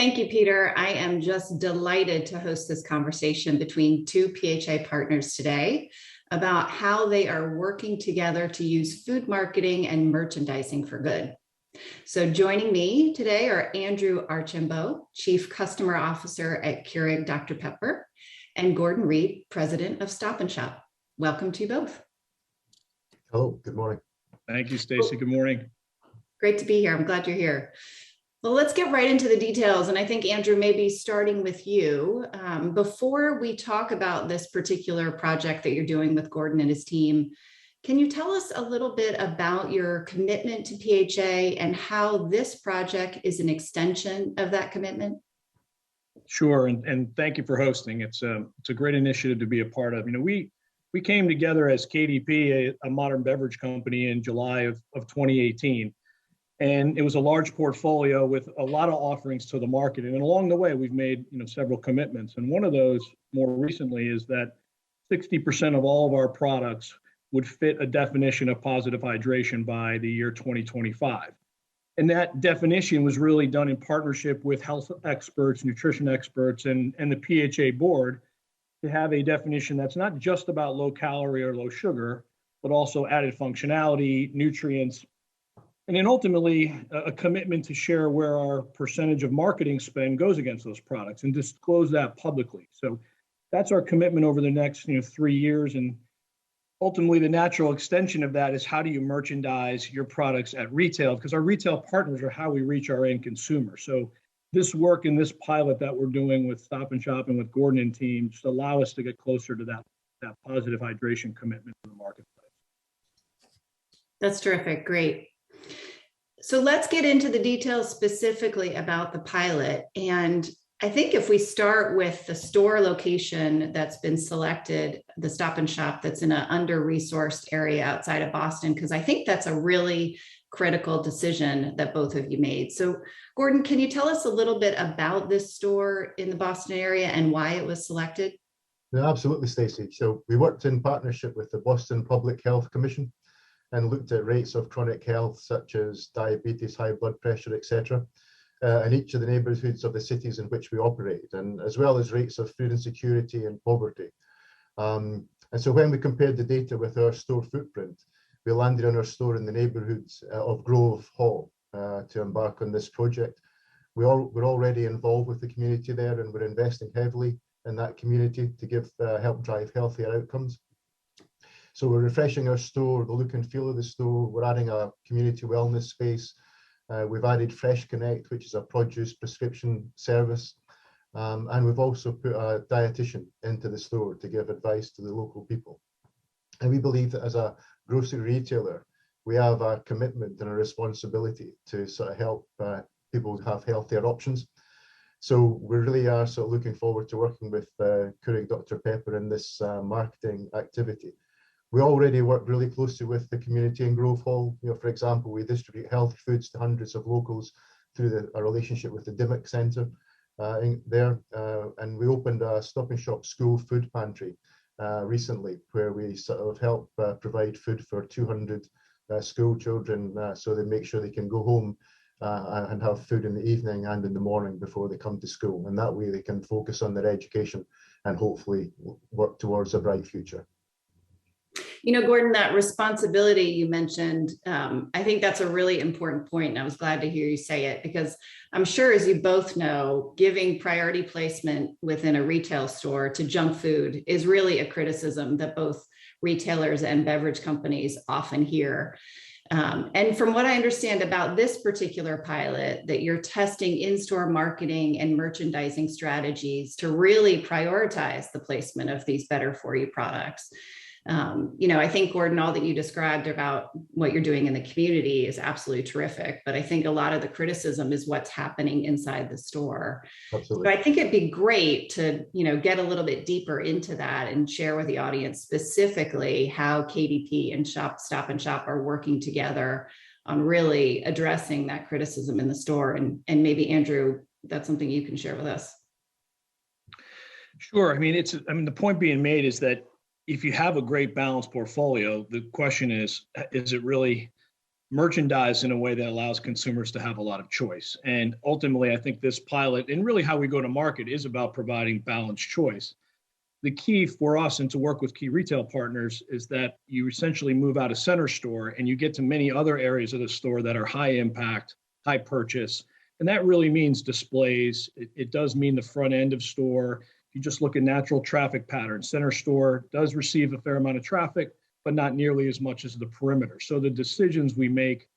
thank you, Peter. I am just delighted to host this conversation between two PHA partners today about how they are working together to use food marketing and merchandising for good. So joining me today are Andrew Archambault, Chief Customer Officer at Keurig Dr Pepper, and Gordon Reid, President of Stop and Shop. Welcome to you both. Hello, good morning. Thank you, Stacy. Good morning. Great to be here. I'm glad you're here. Well, let's get right into the details. And I think, Andrew, maybe starting with you, before we talk about this particular project that you're doing with Gordon and his team, can you tell us a little bit about your commitment to PHA and how this project is an extension of that commitment? Sure, and thank you for hosting. It's a great initiative to be a part of. You know, we came together as KDP, a modern beverage company, in July of 2018. And it was a large portfolio with a lot of offerings to the market. And along the way, we've made several commitments. And one of those more recently is that 60% of all of our products would fit a definition of positive hydration by the year 2025. And that definition was really done in partnership with health experts, nutrition experts, and the PHA board to have a definition that's not just about low calorie or low sugar, but also added functionality, nutrients, and then ultimately a commitment to share where our percentage of marketing spend goes against those products and disclose that publicly. So that's our commitment over the next 3 years. And ultimately the natural extension of that is how do you merchandise your products at retail? Because our retail partners are how we reach our end consumer. So this work and this pilot that we're doing with Stop and Shop and with Gordon and team just allow us to get closer to that positive hydration commitment in the marketplace. That's terrific. Great. So let's get into the details specifically about the pilot. And I think if we start with the store location that's been selected, the Stop and Shop that's in an under-resourced area outside of Boston, because I think that's a really critical decision that both of you made. So Gordon, can you tell us a little bit about this store in the Boston area and why it was selected? No, absolutely, Stacey. So we worked in partnership with the Boston Public Health Commission and looked at rates of chronic health such as diabetes, high blood pressure, etc., in each of the neighbourhoods of the cities in which we operate, and as well as rates of food insecurity and poverty. And so when we compared the data with our store footprint, we landed on our store in the neighbourhoods of Grove Hall to embark on this project. We're already involved with the community there, and we're investing heavily in that community to help drive healthier outcomes. So we're refreshing our store, the look and feel of the store. We're adding a community wellness space. We've added Fresh Connect, which is a produce prescription service. And we've also put a dietitian into the store to give advice to the local people. And we believe that as a grocery retailer, we have a commitment and a responsibility to sort of help people have healthier options. So we really are sort of looking forward to working with Keurig Dr Pepper in this marketing activity. We already work really closely with the community in Grove Hall. For example, we distribute healthy foods to hundreds of locals through a relationship with the Dimmock Centre there. And we opened a Stop and Shop school food pantry recently, where we sort of help provide food for 200 school children so they make sure they can go home and have food in the evening and in the morning before they come to school. And that way they can focus on their education and hopefully work towards a bright future. Gordon, that responsibility you mentioned, I think that's a really important point. And I was glad to hear you say it, because I'm sure, as you both know, giving priority placement within a retail store to junk food is really a criticism that both retailers and beverage companies often hear. And from what I understand about this particular pilot, that you're testing in-store marketing and merchandising strategies to really prioritize the placement of these better for you products. I think, Gordon, all that you described about what you're doing in the community is absolutely terrific. But I think a lot of the criticism is what's happening inside the store. Absolutely. So I think it'd be great to, get a little bit deeper into that and share with the audience specifically how KDP and Stop and Shop are working together on really addressing that criticism in the store. And maybe, Andrew, that's something you can share with us. Sure. The point being made is that if you have a great balanced portfolio, the question is it really merchandise in a way that allows consumers to have a lot of choice. And ultimately, I think this pilot, and really how we go to market, is about providing balanced choice. The key for us and to work with key retail partners is that you essentially move out of center store and you get to many other areas of the store that are high impact, high purchase. And that really means displays. It does mean the front end of store. If you just look at natural traffic patterns, center store does receive a fair amount of traffic, but not nearly as much as the perimeter. So the decisions we make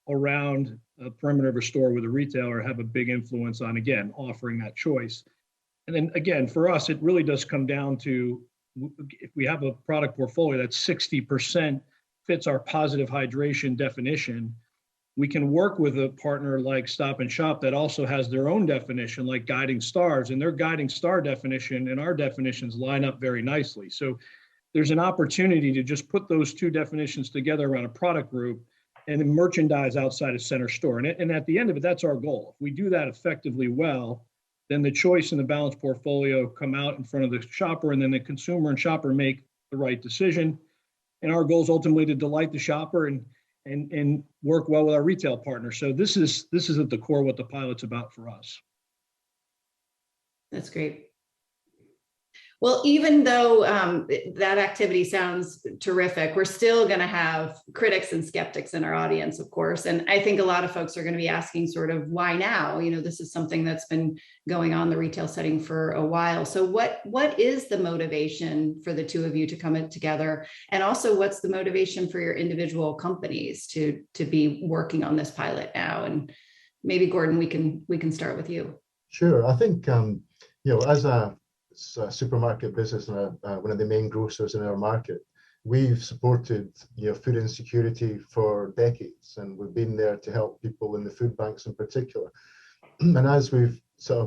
around a perimeter of a store with a retailer have a big influence on, again, offering that choice. And then again, for us, it really does come down to, if we have a product portfolio that 60% fits our positive hydration definition, we can work with a partner like Stop and Shop that also has their own definition, like guiding stars, and their guiding star definition and our definitions line up very nicely. So there's an opportunity to just put those two definitions together around a product group and then merchandise outside of center store. And at the end of it, that's our goal. If we do that effectively well, then the choice and the balanced portfolio come out in front of the shopper, and then the consumer and shopper make the right decision. And our goal is ultimately to delight the shopper and work well with our retail partners. So this is at the core what the pilot's about for us. That's great. Well, even though that activity sounds terrific, we're still going to have critics and skeptics in our audience, of course. And I think a lot of folks are going to be asking sort of, why now? You know, this is something that's been going on in the retail setting for a while. So what is the motivation for the two of you to come in together? And also, what's the motivation for your individual companies to be working on this pilot now? And maybe, Gordon, we can start with you. Sure. I think, you know, as a supermarket business and one of the main grocers in our market, we've supported, you know, food insecurity for decades, and we've been there to help people in the food banks in particular. And as we've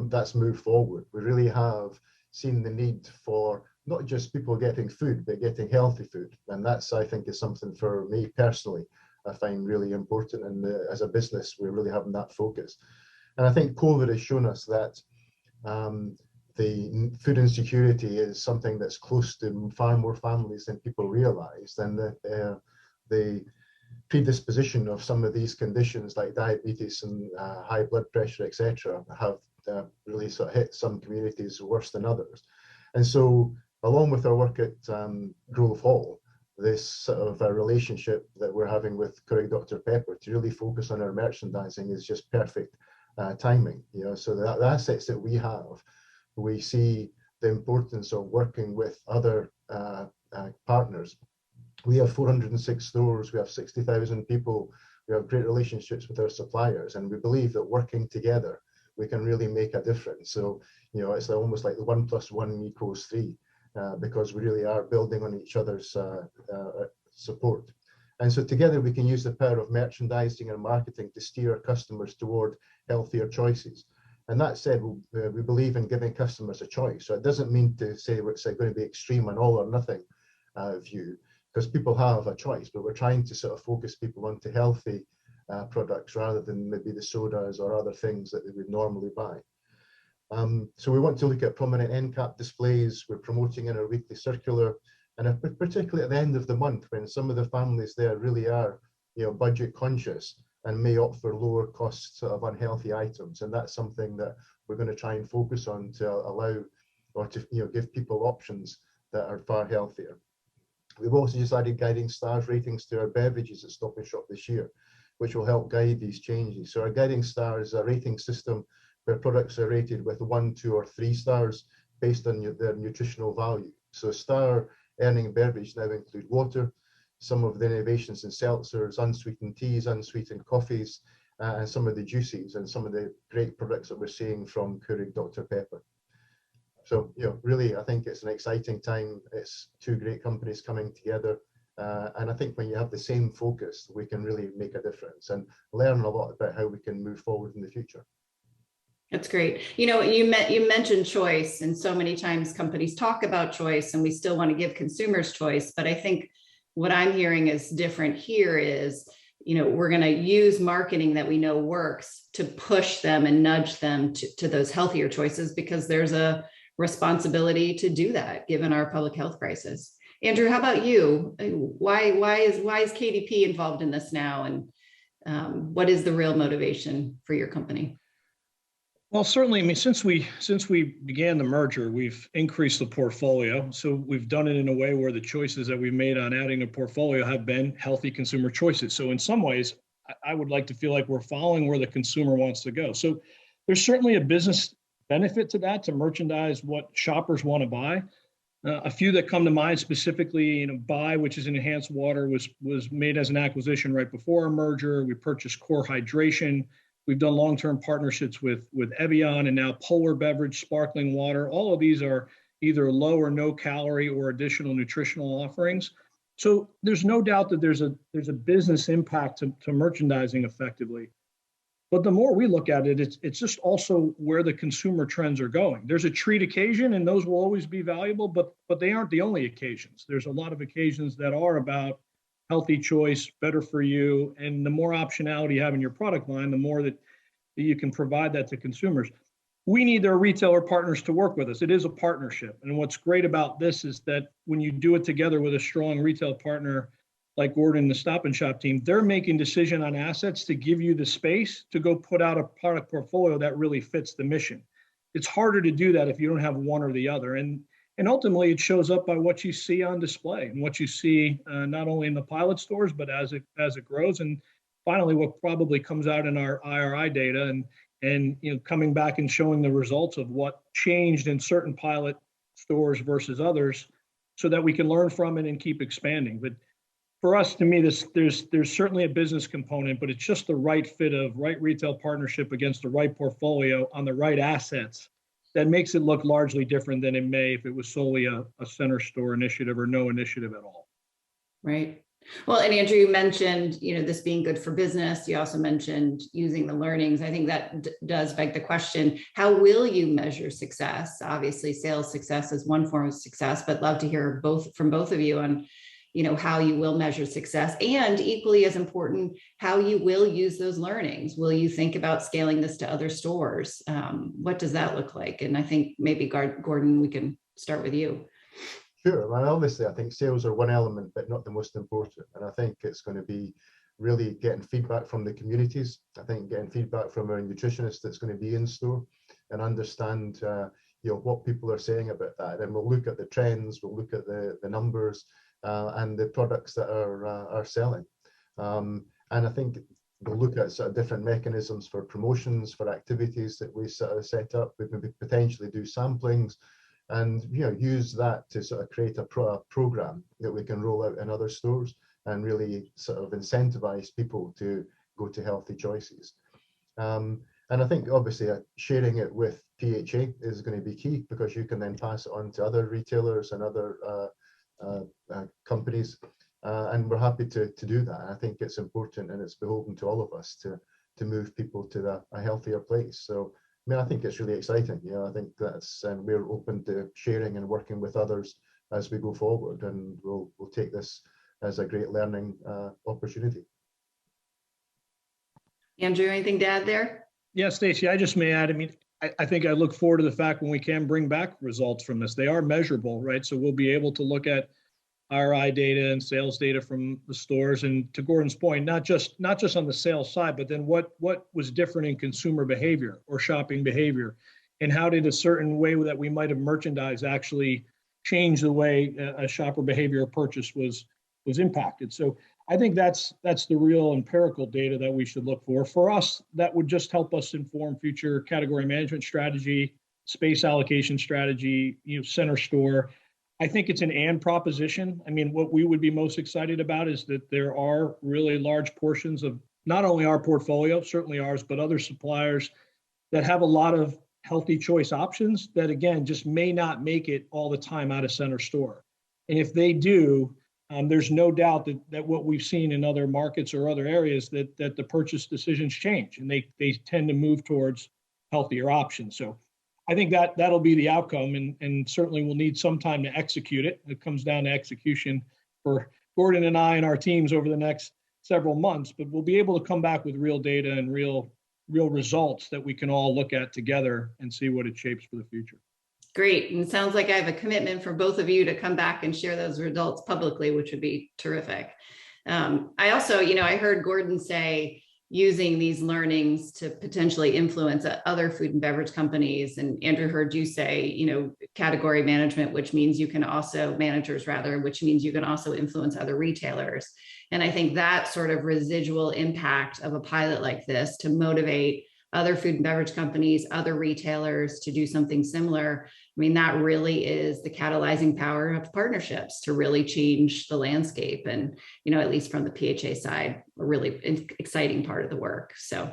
that's moved forward, we really have seen the need for not just people getting food, but getting healthy food. And that's, I think, is something for me personally I find really important. And as a business, we're really having that focus. And I think COVID has shown us that the food insecurity is something that's close to far more families than people realize, and the predisposition of some of these conditions like diabetes and high blood pressure, etc., have really sort of hit some communities worse than others. And so, along with our work at Grove Hall, this sort of a relationship that we're having with Keurig Dr Pepper to really focus on our merchandising is just perfect timing. You know, so the assets that we have, we see the importance of working with other partners. We have 406 stores, we have 60,000 people, we have great relationships with our suppliers, and we believe that working together, we can really make a difference. So, you know, it's almost like the 1 + 1 = 3, because we really are building on each other's support. And so together we can use the power of merchandising and marketing to steer our customers toward healthier choices. And that said, we believe in giving customers a choice. So it doesn't mean to say it's going to be extreme and all or nothing view, because people have a choice, but we're trying to sort of focus people onto healthy products rather than maybe the sodas or other things that they would normally buy. So we want to look at prominent end cap displays. We're promoting in our weekly circular, and particularly at the end of the month when some of the families there really are, you know, budget conscious and may opt for lower cost sort of unhealthy items. And that's something that we're going to try and focus on to allow or to, you know, give people options that are far healthier. We've also just added guiding stars ratings to our beverages at Stop and Shop this year, which will help guide these changes. So our guiding stars is a rating system where products are rated with 1, 2, or 3 stars based on their nutritional value. So star earning beverage now include water, some of the innovations in seltzers, unsweetened teas, unsweetened coffees, and some of the juices and some of the great products that we're seeing from Keurig Dr Pepper. So, you know, really, I think it's an exciting time. It's two great companies coming together. And I think when you have the same focus, we can really make a difference and learn a lot about how we can move forward in the future. That's great. You know, you mentioned choice, and so many times companies talk about choice and we still want to give consumers choice. But I think what I'm hearing is different here is, you know, we're going to use marketing that we know works to push them and nudge them to those healthier choices, because there's a responsibility to do that given our public health crisis. Andrew, how about you? Why is KDP involved in this now? And What is the real motivation for your company? Well, certainly, I mean, since we began the merger, we've increased the portfolio. So we've done it in a way where the choices that we've made on adding a portfolio have been healthy consumer choices. So in some ways, I would like to feel like we're following where the consumer wants to go. So there's certainly a business benefit to that, to merchandise what shoppers want to buy. A few that come to mind specifically, Buy, which is an enhanced water, was made as an acquisition right before our merger. We purchased Core Hydration. We've done long-term partnerships with Evian and now Polar Beverage sparkling water. All of these are either low or no calorie or additional nutritional offerings. So there's no doubt that there's a business impact to merchandising effectively. But the more we look at it, it's just also where the consumer trends are going. There's a treat occasion, and those will always be valuable, but they aren't the only occasions. There's a lot of occasions that are about healthy choice, better for you, and the more optionality you have in your product line, the more that you can provide that to consumers. We need their retailer partners to work with us. It is a partnership. And what's great about this is that when you do it together with a strong retail partner like Gordon and the Stop and Shop team, they're making decision on assets to give you the space to go put out a product portfolio that really fits the mission. It's harder to do that if you don't have one or the other. And ultimately, it shows up by what you see on display and what you see not only in the pilot stores, but as it grows. And finally, what probably comes out in our IRI data and coming back and showing the results of what changed in certain pilot stores versus others, so that we can learn from it and keep expanding. But for us, to me, there's certainly a business component, but it's just the right fit of right retail partnership against the right portfolio on the right assets that makes it look largely different than it may if it was solely a center store initiative or no initiative at all. Right. Well, and Andrew, you mentioned, this being good for business. You also mentioned using the learnings. I think that does beg the question, how will you measure success? Obviously, sales success is one form of success, but love to hear from both of you on how you will measure success, and equally as important, how you will use those learnings. Will you think about scaling this to other stores? What does that look like? And I think maybe Gordon, we can start with you. Sure. Well, obviously, I think sales are one element, but not the most important. And I think it's going to be really getting feedback from the communities. I think getting feedback from our nutritionist that's going to be in store and understand what people are saying about that. And we'll look at the trends, we'll look at the numbers, and the products that are selling. And I think we'll look at sort of different mechanisms for promotions, for activities that we sort of set up. We maybe potentially do samplings and use that to sort of create a program that we can roll out in other stores and really sort of incentivize people to go to healthy choices. And I think obviously sharing it with PHA is going to be key, because you can then pass it on to other retailers and other companies, and we're happy to do that. I think it's important, and it's beholden to all of us to move people to a healthier place. So I think it's really exciting. I think and we're open to sharing and working with others as we go forward, and we'll take this as a great learning opportunity. Andrew, anything to add there? Yeah, Stacey, I just may add, I think I look forward to the fact when we can bring back results from this. They are measurable, right? So we'll be able to look at RI data and sales data from the stores. And to Gordon's point, not just on the sales side, but then what was different in consumer behavior or shopping behavior, and how did a certain way that we might have merchandised actually change the way a shopper behavior or purchase was impacted. So I think that's the real empirical data that we should look for. For us, that would just help us inform future category management strategy, space allocation strategy, center store. I think it's an and proposition. What we would be most excited about is that there are really large portions of not only our portfolio, certainly ours, but other suppliers that have a lot of healthy choice options that, again, just may not make it all the time out of center store. And if they do, there's no doubt that what we've seen in other markets or other areas that the purchase decisions change, and they tend to move towards healthier options. So I think that'll be the outcome, and certainly we'll need some time to execute it. It comes down to execution for Gordon and I and our teams over the next several months, but we'll be able to come back with real data and real results that we can all look at together and see what it shapes for the future. Great. And it sounds like I have a commitment for both of you to come back and share those results publicly, which would be terrific. I also, I heard Gordon say, using these learnings to potentially influence other food and beverage companies. And Andrew, heard you say, category management, which means you can also, managers rather, which means you can also influence other retailers. And I think that sort of residual impact of a pilot like this to motivate other food and beverage companies, other retailers to do something similar. I mean, that really is the catalyzing power of partnerships to really change the landscape. And, at least from the PHA side, a really exciting part of the work. So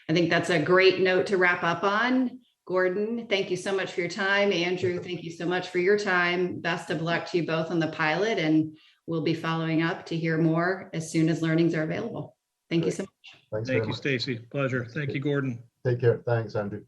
I think that's a great note to wrap up on. Gordon, thank you so much for your time. Andrew, thank you so much for your time. Best of luck to you both on the pilot, and we'll be following up to hear more as soon as learnings are available. Thank you so much. Thanks Thank you, Stacy. Pleasure. Thank you, Gordon. Take care. Thanks, Andrew.